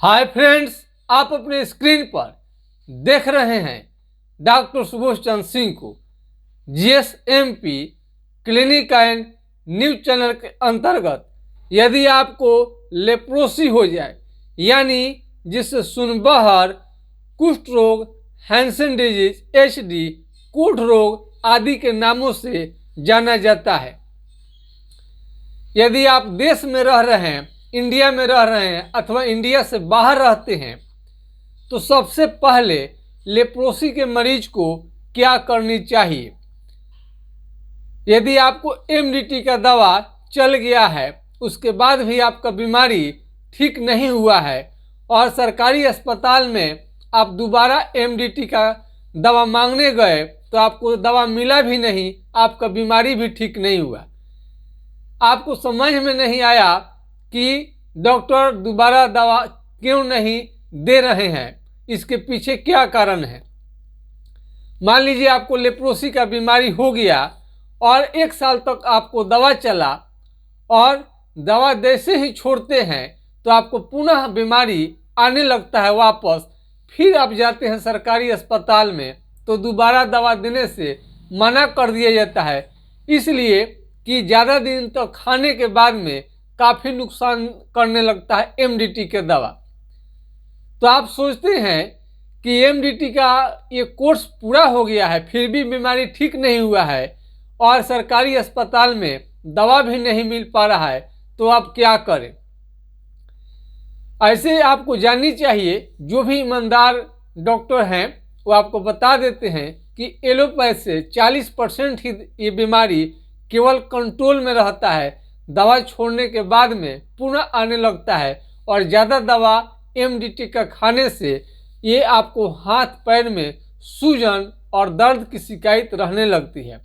Hi friends, आप अपने screen पर देख रहे हैं डॉक्टर सुबोध चंद्र सिंह को जीएसएमपी क्लिनिक एंड न्यूज चैनल के अंतर्गत। यदि आपको लेप्रोसी हो जाए यानी जिससे सुनबहर, कुष्ठ रोग, हैंसन डिजीज, एचडी, कुष्ठ रोग आदि के नामों से जाना जाता है। यदि आप देश में रह रहे हैं, इंडिया में रह रहे हैं अथवा इंडिया से बाहर रहते हैं तो सबसे पहले लेप्रोसी के मरीज को क्या करनी चाहिए। यदि आपको एमडीटी का दवा चल गया है, उसके बाद भी आपका बीमारी ठीक नहीं हुआ है और सरकारी अस्पताल में आप दोबारा एमडीटी का दवा मांगने गए तो आपको दवा मिला भी नहीं, आपका बीमारी भी ठीक नहीं हुआ, आपको समझ में नहीं आया कि डॉक्टर दोबारा दवा क्यों नहीं दे रहे हैं, इसके पीछे क्या कारण है। मान लीजिए आपको लेप्रोसी का बीमारी हो गया और 1 साल तक आपको दवा चला और दवा जैसे ही छोड़ते हैं तो आपको पुनः बीमारी आने लगता है वापस। फिर आप जाते हैं सरकारी अस्पताल में तो दोबारा दवा देने से मना कर दिया जाता है, इसलिए कि ज़्यादा दिन तक खाने के बाद में काफ़ी नुकसान करने लगता है एमडीटी के दवा। तो आप सोचते हैं कि एमडीटी का ये कोर्स पूरा हो गया है फिर भी बीमारी ठीक नहीं हुआ है और सरकारी अस्पताल में दवा भी नहीं मिल पा रहा है, तो आप क्या करें। ऐसे आपको जाननी चाहिए, जो भी ईमानदार डॉक्टर हैं वो आपको बता देते हैं कि एलोपैथ से 40% ही ये बीमारी केवल कंट्रोल में रहता है, दवा छोड़ने के बाद में पुनः आने लगता है और ज़्यादा दवा एमडीटी का खाने से ये आपको हाथ पैर में सूजन और दर्द की शिकायत रहने लगती है।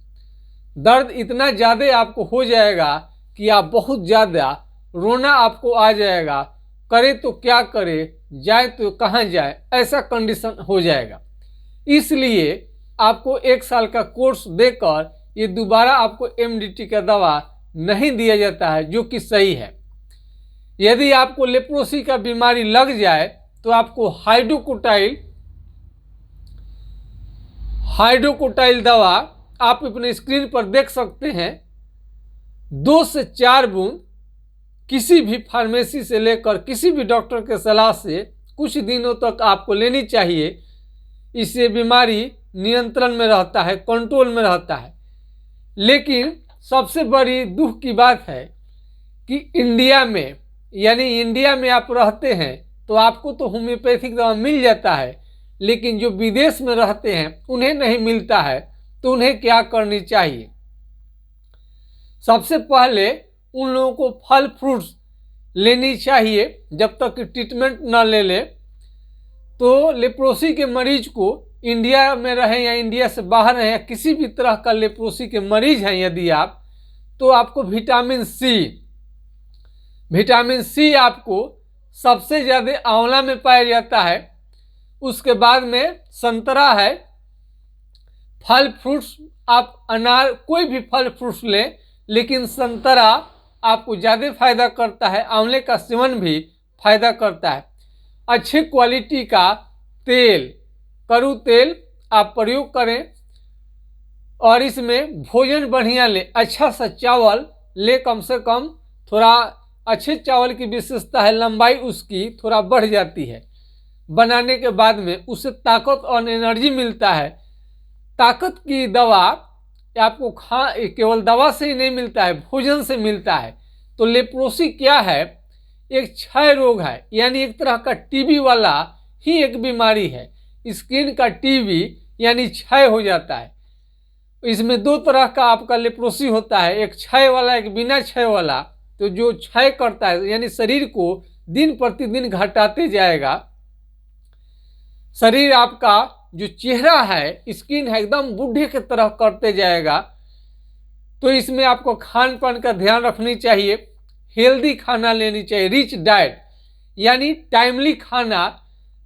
दर्द इतना ज़्यादा आपको हो जाएगा कि आप बहुत ज़्यादा रोना आपको आ जाएगा, करे तो क्या करे, जाए तो कहाँ जाए, ऐसा कंडीशन हो जाएगा। इसलिए आपको 1 साल का कोर्स देकर ये दोबारा आपको एमडीटी का दवा नहीं दिया जाता है, जो कि सही है। यदि आपको लेप्रोसी का बीमारी लग जाए तो आपको हाइड्रोकोटाइल दवा आप अपने स्क्रीन पर देख सकते हैं, 2 से 4 बूंद किसी भी फार्मेसी से लेकर किसी भी डॉक्टर के सलाह से कुछ दिनों तक आपको लेनी चाहिए। इससे बीमारी नियंत्रण में रहता है, कंट्रोल में रहता है। लेकिन सबसे बड़ी दुख की बात है कि इंडिया में आप रहते हैं तो आपको तो होम्योपैथिक दवा मिल जाता है, लेकिन जो विदेश में रहते हैं उन्हें नहीं मिलता है, तो उन्हें क्या करनी चाहिए। सबसे पहले उन लोगों को फल फ्रूट्स लेनी चाहिए जब तक ट्रीटमेंट न ले ले। तो लेप्रोसी के मरीज को इंडिया में रहें या इंडिया से बाहर रहें या किसी भी तरह का लेप्रोसी के मरीज हैं यदि आप, तो आपको विटामिन सी आपको सबसे ज़्यादा आंवला में पाया जाता है। उसके बाद में संतरा है। फल फ्रूट्स आप अनार कोई भी फल फ्रूट्स लें, लेकिन संतरा आपको ज़्यादा फायदा करता है, आंवले का सेवन भी फायदा करता है। अच्छी क्वालिटी का तेल, कड़ू तेल आप प्रयोग करें और इसमें भोजन बढ़िया लें। अच्छा सा चावल ले, कम से कम थोड़ा अच्छे चावल की विशेषता है लंबाई उसकी थोड़ा बढ़ जाती है। बनाने के बाद में उससे ताकत और एनर्जी मिलता है। ताकत की दवा आपको केवल दवा से ही नहीं मिलता है, भोजन से मिलता है। तो लेप्रोसी क्या है, एक क्षय रोग है, यानी एक तरह का टीबी वाला ही एक बीमारी है। स्किन का टीबी यानी क्षय हो जाता है। इसमें 2 तरह का आपका लेप्रोसी होता है, एक क्षय वाला, एक बिना क्षय वाला। तो जो क्षय करता है यानी शरीर को दिन प्रतिदिन घटाते जाएगा, शरीर आपका जो चेहरा है, स्किन है, एकदम बूढ़े की तरह करते जाएगा। तो इसमें आपको खान पान का ध्यान रखनी चाहिए, हेल्दी खाना लेनी चाहिए, रिच डाइट यानी टाइमली खाना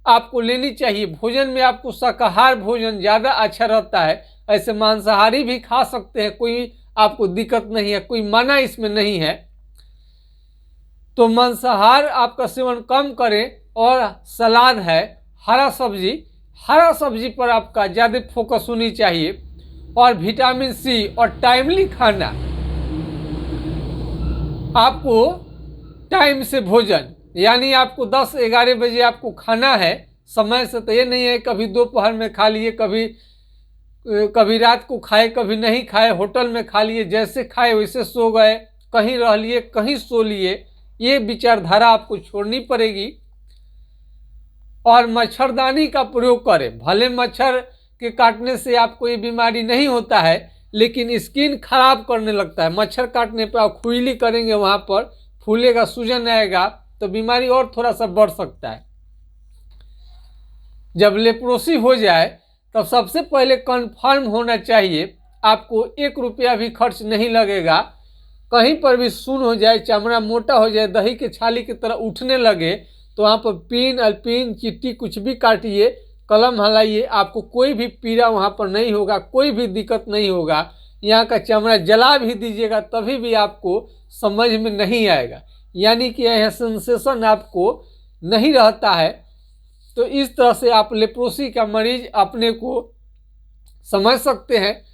आपको लेनी चाहिए। भोजन में आपको शाकाहार भोजन ज़्यादा अच्छा रहता है, ऐसे मांसाहारी भी खा सकते हैं, कोई आपको दिक्कत नहीं है, कोई मना इसमें नहीं है। तो मांसाहार आपका सेवन कम करें, और सलाद है, हरा सब्जी पर आपका ज़्यादा फोकस होनी चाहिए। और विटामिन सी और टाइमली खाना, आपको टाइम से भोजन, यानी आपको 10-11 बजे आपको खाना है समय से। तो ये नहीं है कभी दोपहर में खा लिए, कभी रात को खाए, कभी नहीं खाए, होटल में खा लिए, जैसे खाए वैसे सो गए, कहीं रह लिए कहीं सो लिए। ये विचारधारा आपको छोड़नी पड़ेगी। और मच्छरदानी का प्रयोग करें। भले मच्छर के काटने से आपको ये बीमारी नहीं होता है, लेकिन स्किन खराब करने लगता है। मच्छर काटने पर आप खुजली करेंगे, वहाँ पर फूलेगा, सूजन आएगा, तो बीमारी और थोड़ा सा बढ़ सकता है। जब लेप्रोसी हो जाए तब सबसे पहले कंफर्म होना चाहिए, आपको 1 रुपया भी खर्च नहीं लगेगा। कहीं पर भी सुन हो जाए, चमड़ा मोटा हो जाए, दही के छाली की तरह उठने लगे, तो वहाँ पर पिन, अल्पिन, चींटी कुछ भी काटिए, कलम हलाइए, आपको कोई भी पीड़ा वहाँ पर नहीं होगा, कोई भी दिक्कत नहीं होगा। यहाँ का चमड़ा जला भी दीजिएगा तभी भी आपको समझ में नहीं आएगा, यानी कि यह सेंसेशन आपको नहीं रहता है। तो इस तरह से आप लेप्रोसी का मरीज अपने को समझ सकते हैं।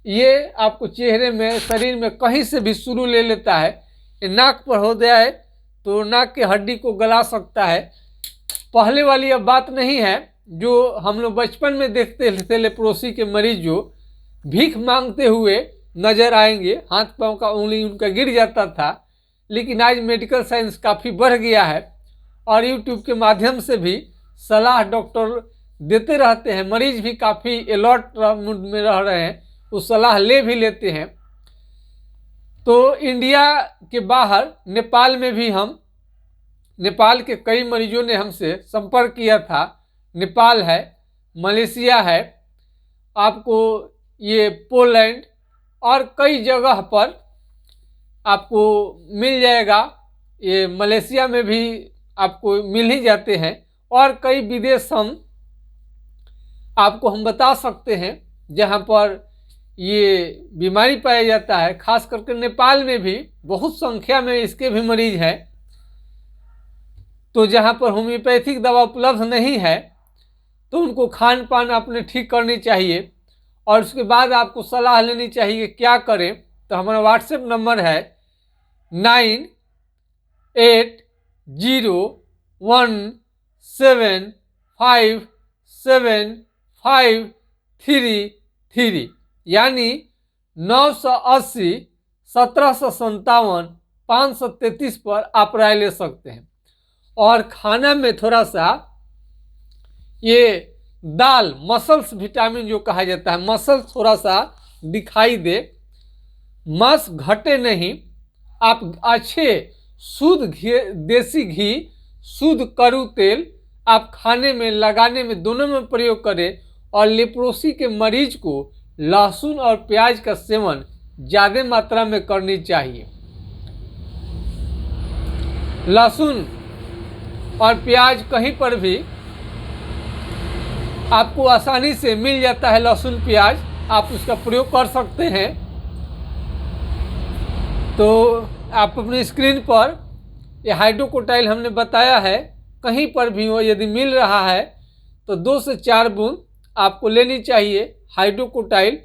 ये आपको चेहरे में, शरीर में कहीं से भी शुरू ले लेता है। नाक पर हो जाए तो नाक की हड्डी को गला सकता है। पहले वाली अब बात नहीं है जो हम लोग बचपन में देखते थे, लेप्रोसी के मरीज जो भीख मांगते हुए नजर आएंगे, हाथ पांव का उंगली उनका गिर जाता था। लेकिन आज मेडिकल साइंस काफ़ी बढ़ गया है और यूट्यूब के माध्यम से भी सलाह डॉक्टर देते रहते हैं। मरीज भी काफ़ी अलर्ट मूड में रह रहे हैं, वो सलाह ले भी लेते हैं। तो इंडिया के बाहर नेपाल में भी नेपाल के कई मरीजों ने हमसे संपर्क किया था। नेपाल है, मलेशिया है, आपको ये पोलैंड और कई जगह पर आपको मिल जाएगा। ये मलेशिया में भी आपको मिल ही जाते हैं और कई विदेश आपको हम बता सकते हैं जहाँ पर ये बीमारी पाया जाता है। खास करके नेपाल में भी बहुत संख्या में इसके भी मरीज हैं। तो जहाँ पर होम्योपैथिक दवा उपलब्ध नहीं है तो उनको खान पान अपने ठीक करनी चाहिए और उसके बाद आपको सलाह लेनी चाहिए क्या करें। तो हमारा व्हाट्सएप नंबर है 9801757533 यानी 980-1757-533 पर आप राय ले सकते हैं। और खाना में थोड़ा सा ये दाल, मसल्स विटामिन जो कहा जाता है, मसल्स थोड़ा सा दिखाई दे, मांस घटे नहीं। आप अच्छे शुद्ध घी, देसी घी, शुद्ध कड़ू तेल आप खाने में, लगाने में, दोनों में प्रयोग करें। और लेप्रोसी के मरीज को लहसुन और प्याज का सेवन ज़्यादा मात्रा में करनी चाहिए। लहसुन और प्याज कहीं पर भी आपको आसानी से मिल जाता है। लहसुन प्याज आप उसका प्रयोग कर सकते हैं। तो आप अपनी स्क्रीन पर ये हाइड्रोकोटाइल हमने बताया है, कहीं पर भी हो यदि मिल रहा है तो 2 से 4 बूंद आपको लेनी चाहिए। हाइड्रोकोटाइल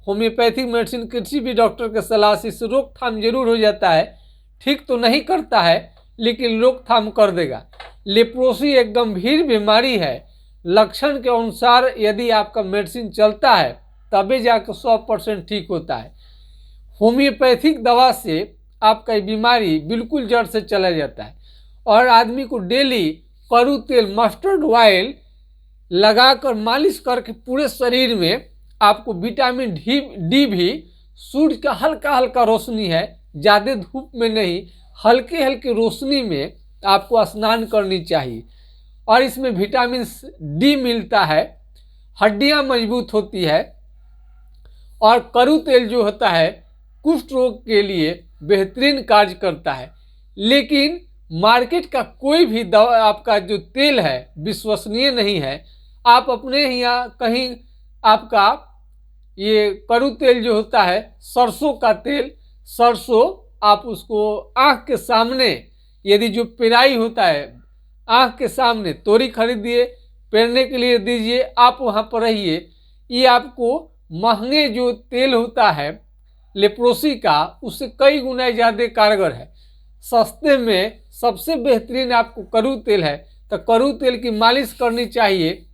होम्योपैथिक मेडिसिन किसी भी डॉक्टर के सलाह से इससे रोकथाम जरूर हो जाता है। ठीक तो नहीं करता है लेकिन रोकथाम कर देगा। लेप्रोसी एक गंभीर बीमारी है। लक्षण के अनुसार यदि आपका मेडिसिन चलता है तभी जाकर 100% ठीक होता है। होम्योपैथिक दवा से आपका ये बीमारी बिल्कुल जड़ से चला जाता है। और आदमी को डेली कड़ू तेल, मस्टर्ड ऑयल लगाकर मालिश करके पूरे शरीर में आपको विटामिन डी भी, सूर्य का हल्का हल्का रोशनी है, ज़्यादा धूप में नहीं, हल्के हल्के रोशनी में आपको स्नान करनी चाहिए। और इसमें विटामिन डी मिलता है, हड्डियां मजबूत होती है। और कड़ू तेल जो होता है कुष्ठ रोग के लिए बेहतरीन कार्य करता है। लेकिन मार्केट का कोई भी दवा, आपका जो तेल है विश्वसनीय नहीं है। आप अपने यहाँ कहीं आपका ये कड़ू तेल जो होता है, सरसों का तेल, सरसों आप उसको आँख के सामने, यदि जो पिराई होता है आँख के सामने तोरी खरीदिए, पेरने के लिए दीजिए, आप वहाँ पर रहिए। ये आपको महंगे जो तेल होता है लेप्रोसी का, उससे कई गुना ज़्यादा कारगर है। सस्ते में सबसे बेहतरीन आपको करू तेल है, तो करू तेल की मालिश करनी चाहिए।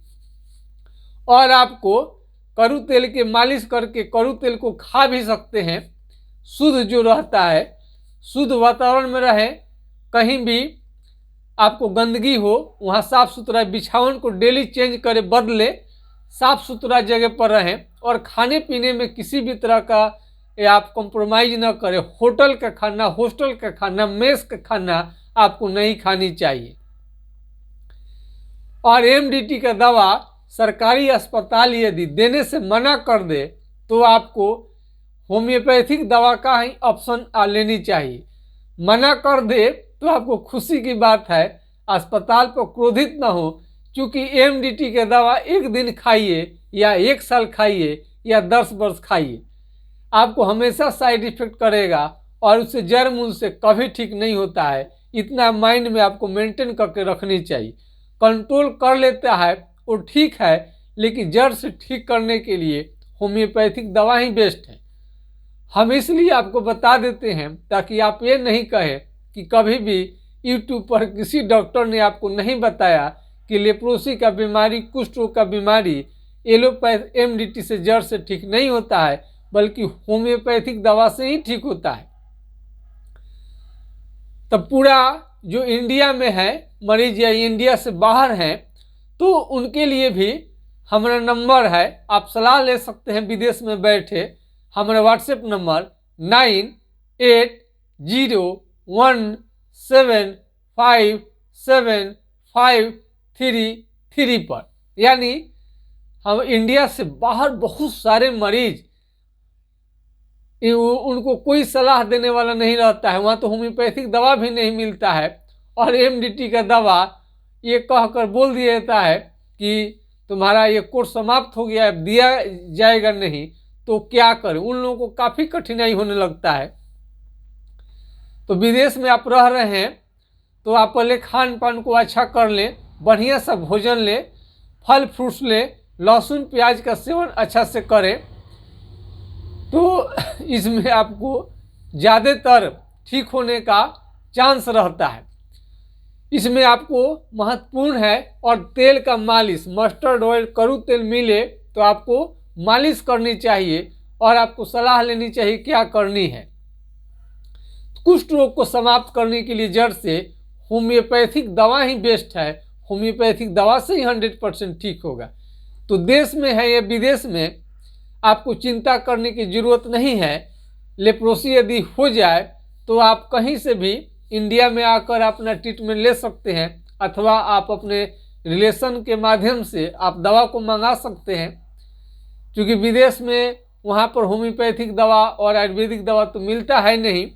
और आपको करू तेल की मालिश करके करू तेल को खा भी सकते हैं। शुद्ध जो रहता है, शुद्ध वातावरण में रहे, कहीं भी आपको गंदगी हो वहाँ साफ़ सुथरा बिछावन को डेली चेंज करे, बदले, साफ़ सुथरा जगह पर रहें। और खाने पीने में किसी भी तरह का आप कॉम्प्रोमाइज़ ना करें। होटल का खाना, हॉस्टल का खाना, मेस का खाना आपको नहीं खानी चाहिए। और एमडीटी का दवा सरकारी अस्पताल यदि देने से मना कर दे तो आपको होम्योपैथिक दवा का ही ऑप्शन लेनी चाहिए। मना कर दे तो आपको खुशी की बात है, अस्पताल पर क्रोधित ना हो, क्योंकि एमडीटी के दवा एक दिन खाइए या 1 साल खाइए या 10 वर्ष खाइए, आपको हमेशा साइड इफेक्ट करेगा और उससे जड़ मूल से कभी ठीक नहीं होता है। इतना माइंड में आपको मेंटेन करके रखनी चाहिए। कंट्रोल कर लेता है वो ठीक है, लेकिन जड़ से ठीक करने के लिए होम्योपैथिक दवा ही बेस्ट है। हम इसलिए आपको बता देते हैं ताकि आप ये नहीं कहें कि कभी भी यूट्यूब पर किसी डॉक्टर ने आपको नहीं बताया कि लेप्रोसी का बीमारी, कुष्ठ रोग का बीमारी एलोपैथ एमडीटी से जड़ से ठीक नहीं होता है, बल्कि होम्योपैथिक दवा से ही ठीक होता है। तब पूरा जो इंडिया में है मरीज या इंडिया से बाहर हैं, तो उनके लिए भी हमारा नंबर है, आप सलाह ले सकते हैं विदेश में बैठे। हमारा व्हाट्सएप नंबर 9801757533 पर। यानी हम इंडिया से बाहर बहुत सारे मरीज, उनको कोई सलाह देने वाला नहीं रहता है, वहाँ तो होम्योपैथिक दवा भी नहीं मिलता है और एमडीटी का दवा ये कहकर बोल दिया जाता है कि तुम्हारा ये कोर्स समाप्त हो गया, अब दिया जाएगा नहीं, तो क्या करें। उन लोगों को काफ़ी कठिनाई होने लगता है। तो विदेश में आप रह रहे हैं तो आप पहले खान पान को अच्छा कर लें, बढ़िया सा भोजन लें, फल फ्रूट्स लें, लहसुन प्याज का सेवन अच्छा से करें, तो इसमें आपको ज़्यादातर ठीक होने का चांस रहता है। इसमें आपको महत्वपूर्ण है, और तेल का मालिश, मस्टर्ड ऑयल, करू तेल मिले तो आपको मालिश करनी चाहिए और आपको सलाह लेनी चाहिए क्या करनी है। कुष्ठ रोग को समाप्त करने के लिए जड़ से होम्योपैथिक दवा ही बेस्ट है। होम्योपैथिक दवा से ही 100% ठीक होगा। तो देश में है या विदेश में आपको चिंता करने की ज़रूरत नहीं है। लेप्रोसी यदि हो जाए तो आप कहीं से भी इंडिया में आकर अपना ट्रीटमेंट ले सकते हैं, अथवा आप अपने रिलेशन के माध्यम से आप दवा को मंगा सकते हैं, क्योंकि विदेश में वहाँ पर होम्योपैथिक दवा और आयुर्वेदिक दवा तो मिलता है नहीं।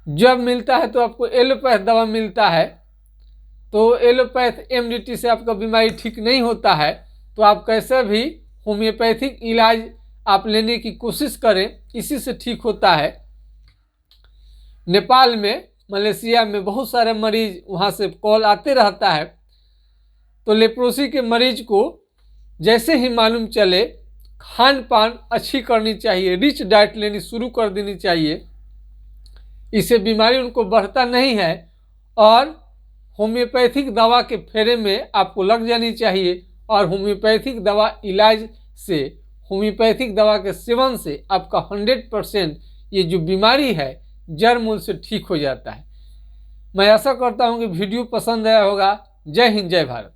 जब मिलता है तो आपको एलोपैथ दवा मिलता है। तो एलोपैथ एमडीटी से आपका बीमारी ठीक नहीं होता है, तो आप कैसे भी होम्योपैथिक इलाज आप लेने की कोशिश करें, इसी से ठीक होता है। नेपाल में, मलेशिया में बहुत सारे मरीज वहाँ से कॉल आते रहता है। तो लेप्रोसी के मरीज को जैसे ही मालूम चले, खान पान अच्छी करनी चाहिए, रिच डाइट लेनी शुरू कर देनी चाहिए, इससे बीमारी उनको बढ़ता नहीं है। और होम्योपैथिक दवा के फेरे में आपको लग जानी चाहिए, और होम्योपैथिक दवा इलाज से, होम्योपैथिक दवा के सेवन से आपका 100% ये जो बीमारी है जड़ मूल से ठीक हो जाता है। मैं आशा करता हूँ कि वीडियो पसंद आया होगा। जय हिंद, जय भारत।